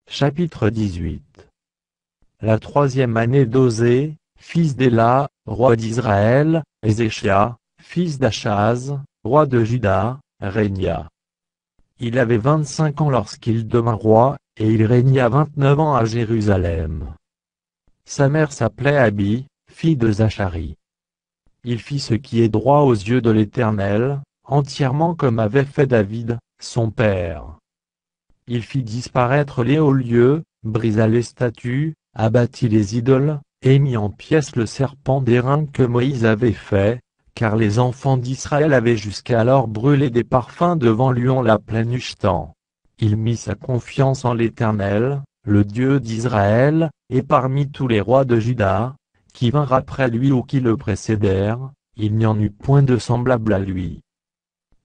Chapitre 18. La troisième année d'Osée, fils d'Éla, roi d'Israël, Ézéchia, fils d'Achaz, roi de Juda, régna. Il avait 25 ans lorsqu'il devint roi, et il régna 29 ans à Jérusalem. Sa mère s'appelait Abi, fille de Zachari. Il fit ce qui est droit aux yeux de l'Éternel, entièrement comme avait fait David, son père. Il fit disparaître les hauts lieux, brisa les statues, abattit les idoles, et mit en pièces le serpent d'airain que Moïse avait fait, car les enfants d'Israël avaient jusqu'alors brûlé des parfums devant lui en la plénustant. Il mit sa confiance en l'Éternel, le Dieu d'Israël, et parmi tous les rois de Juda, qui vinrent après lui ou qui le précédèrent, il n'y en eut point de semblable à lui.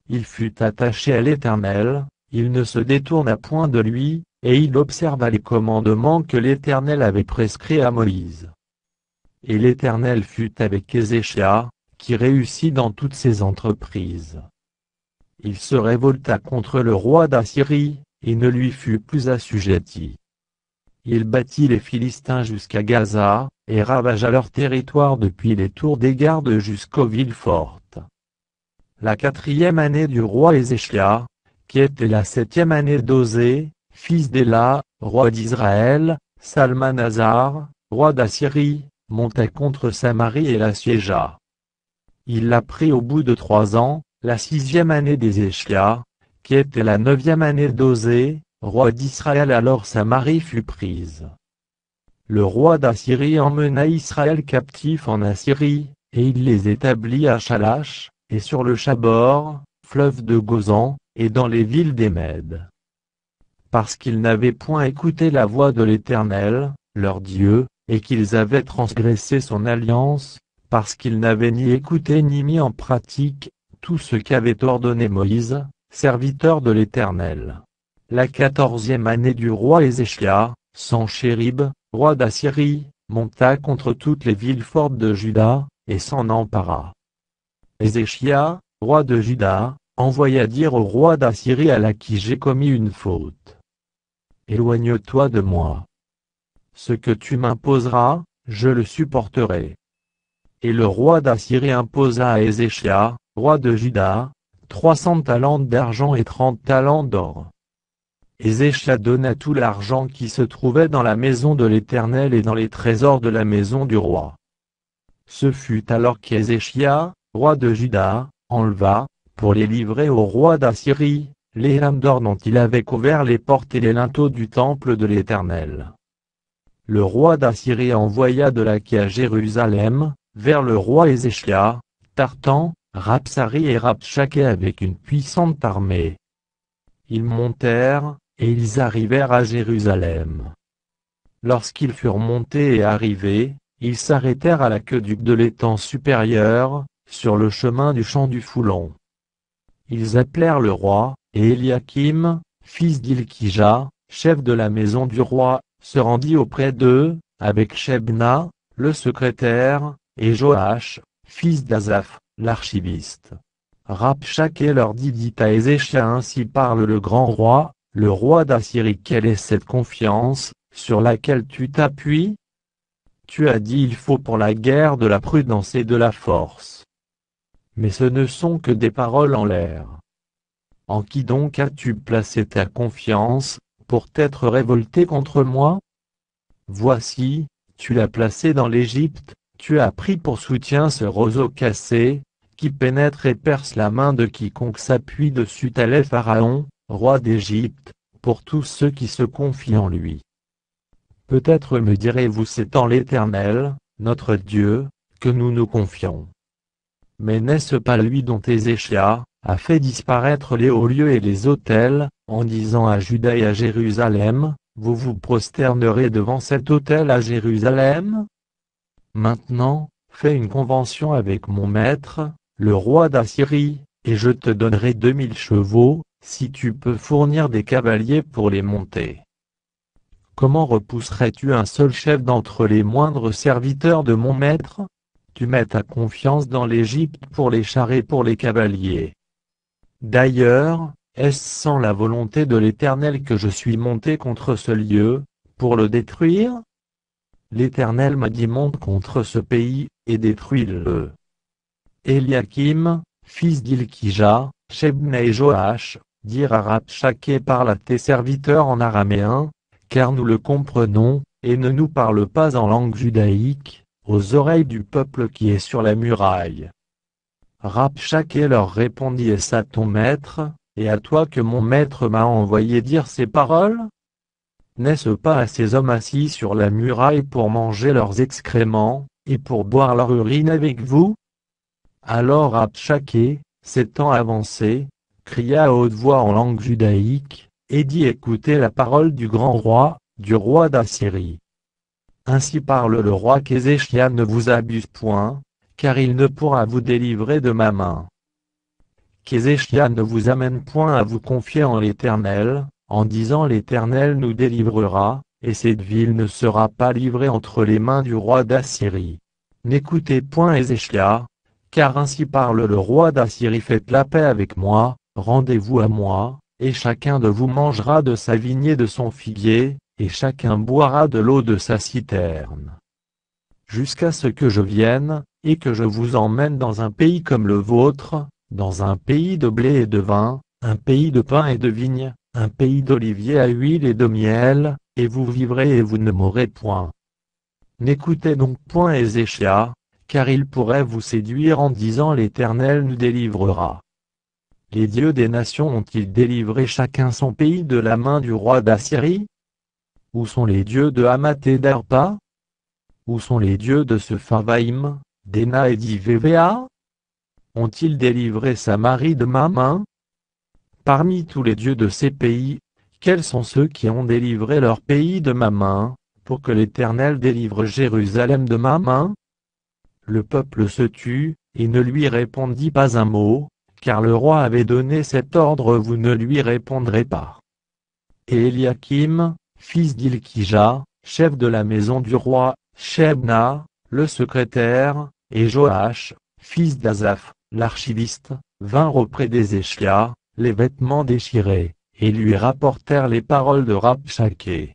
Il fut attaché à l'Éternel, il ne se détourna point de lui, et il observa les commandements que l'Éternel avait prescrits à Moïse. Et l'Éternel fut avec Ézéchia, qui réussit dans toutes ses entreprises. Il se révolta contre le roi d'Assyrie, et ne lui fut plus assujetti. Il battit les Philistins jusqu'à Gaza, et ravagea leur territoire depuis les tours des gardes jusqu'aux villes fortes. La quatrième année du roi Ézéchia, qui était la septième année d'Osée, fils d'Éla, roi d'Israël, Salmanasar, roi d'Assyrie, monta contre Samarie et l'assiégea. Il la prit au bout de 3 ans, la sixième année d'Ézéchia, qui était la neuvième année d'Osée, roi d'Israël. Alors Samarie fut prise. Le roi d'Assyrie emmena Israël captif en Assyrie, et il les établit à Chalach, et sur le Chabor, fleuve de Gozan, et dans les villes des Mèdes. Parce qu'ils n'avaient point écouté la voix de l'Éternel, leur Dieu, et qu'ils avaient transgressé son alliance, parce qu'ils n'avaient ni écouté ni mis en pratique tout ce qu'avait ordonné Moïse, serviteur de l'Éternel. La 14e année du roi Ézéchia, Sanchérib, roi d'Assyrie, monta contre toutes les villes fortes de Juda, et s'en empara. Ézéchia, roi de Juda, envoya dire au roi d'Assyrie à la qui j'ai commis une faute. Éloigne-toi de moi. Ce que tu m'imposeras, je le supporterai. Et le roi d'Assyrie imposa à Ézéchia, roi de Juda, 300 talents d'argent et 30 talents d'or. Ézéchia donna tout l'argent qui se trouvait dans la maison de l'Éternel et dans les trésors de la maison du roi. Ce fut alors qu'Ézéchia, roi de Juda, enleva, pour les livrer au roi d'Assyrie, les lames d'or dont il avait couvert les portes et les linteaux du temple de l'Éternel. Le roi d'Assyrie envoya de Laquais à Jérusalem, vers le roi Ézéchia, Tartan, Rapsari et Rabtshakeh avec une puissante armée. Ils montèrent, et ils arrivèrent à Jérusalem. Lorsqu'ils furent montés et arrivés, ils s'arrêtèrent à l'aqueduc de l'étang supérieur, sur le chemin du champ du Foulon. Ils appelèrent le roi, et Éliakim, fils d'Ilkija, chef de la maison du roi, se rendit auprès d'eux, avec Shebna, le secrétaire, et Joach, fils d'Azaph, l'archiviste. Rabshakeh leur dit à Ézéchia: ainsi parle le grand roi, le roi d'Assyrie. Quelle est cette confiance, sur laquelle tu t'appuies? Tu as dit: il faut pour la guerre de la prudence et de la force. Mais ce ne sont que des paroles en l'air. En qui donc as-tu placé ta confiance, pour t'être révolté contre moi? Voici, tu l'as placé dans l'Égypte, tu as pris pour soutien ce roseau cassé, qui pénètre et perce la main de quiconque s'appuie dessus. Tel est Pharaon, roi d'Égypte, pour tous ceux qui se confient en lui. Peut-être me direz-vous: c'est en l'Éternel, notre Dieu, que nous nous confions. Mais n'est-ce pas lui dont Ézéchia a fait disparaître les hauts lieux et les autels, en disant à Juda et à Jérusalem: vous vous prosternerez devant cet autel à Jérusalem? Maintenant, fais une convention avec mon maître, le roi d'Assyrie, et je te donnerai 2000 chevaux, si tu peux fournir des cavaliers pour les monter. Comment repousserais-tu un seul chef d'entre les moindres serviteurs de mon maître? Tu mets ta confiance dans l'Égypte pour les chars et pour les cavaliers. D'ailleurs, Est-ce sans la volonté de l'Éternel que je suis monté contre ce lieu, pour le détruire? L'Éternel m'a dit monte contre ce pays, et détruis-le. Éliakim, fils d'Ilkija, Shebna et Joach, dirent à Rabshakeh parle à tes serviteurs en araméen, car nous le comprenons, et ne nous parle pas en langue judaïque, aux oreilles du peuple qui est sur la muraille. Rabshakeh leur répondit est-ce à ton maître, et à toi que mon maître m'a envoyé dire ces paroles? N'est-ce pas à ces hommes assis sur la muraille pour manger leurs excréments, et pour boire leur urine avec vous? Alors Rabshakeh, s'étant avancé, cria à haute voix en langue judaïque, et dit écoutez la parole du grand roi, du roi d'Assyrie. Ainsi parle le roi qu'Ézéchias ne vous abuse point, car il ne pourra vous délivrer de ma main. Qu'Ézéchias ne vous amène point à vous confier en l'Éternel, en disant l'Éternel nous délivrera, et cette ville ne sera pas livrée entre les mains du roi d'Assyrie. N'écoutez point Ézéchias, car ainsi parle le roi d'Assyrie faites la paix avec moi, rendez-vous à moi, et chacun de vous mangera de sa vigne et de son figuier, et chacun boira de l'eau de sa citerne. Jusqu'à ce que je vienne, et que je vous emmène dans un pays comme le vôtre, dans un pays de blé et de vin, un pays de pain et de vigne, un pays d'oliviers à huile et de miel, et vous vivrez et vous ne mourrez point. N'écoutez donc point Ézéchias, car il pourrait vous séduire en disant l'Éternel nous délivrera. Les dieux des nations ont-ils délivré chacun son pays de la main du roi d'Assyrie? Où sont les dieux de Hamath et d'Arpa? Où sont les dieux de Sepharvaïm, d'Ena et d'Ivva? Ont-ils délivré Samarie de ma main? Parmi tous les dieux de ces pays, quels sont ceux qui ont délivré leur pays de ma main, pour que l'Éternel délivre Jérusalem de ma main? Le peuple se tut, et ne lui répondit pas un mot, car le roi avait donné cet ordre vous ne lui répondrez pas. Et Éliakim, fils d'Ilkija, chef de la maison du roi, Shebna, le secrétaire, et Joach, fils d'Azaph, l'archiviste, vinrent auprès d'Ézéchias, les vêtements déchirés, et lui rapportèrent les paroles de Rabshakeh.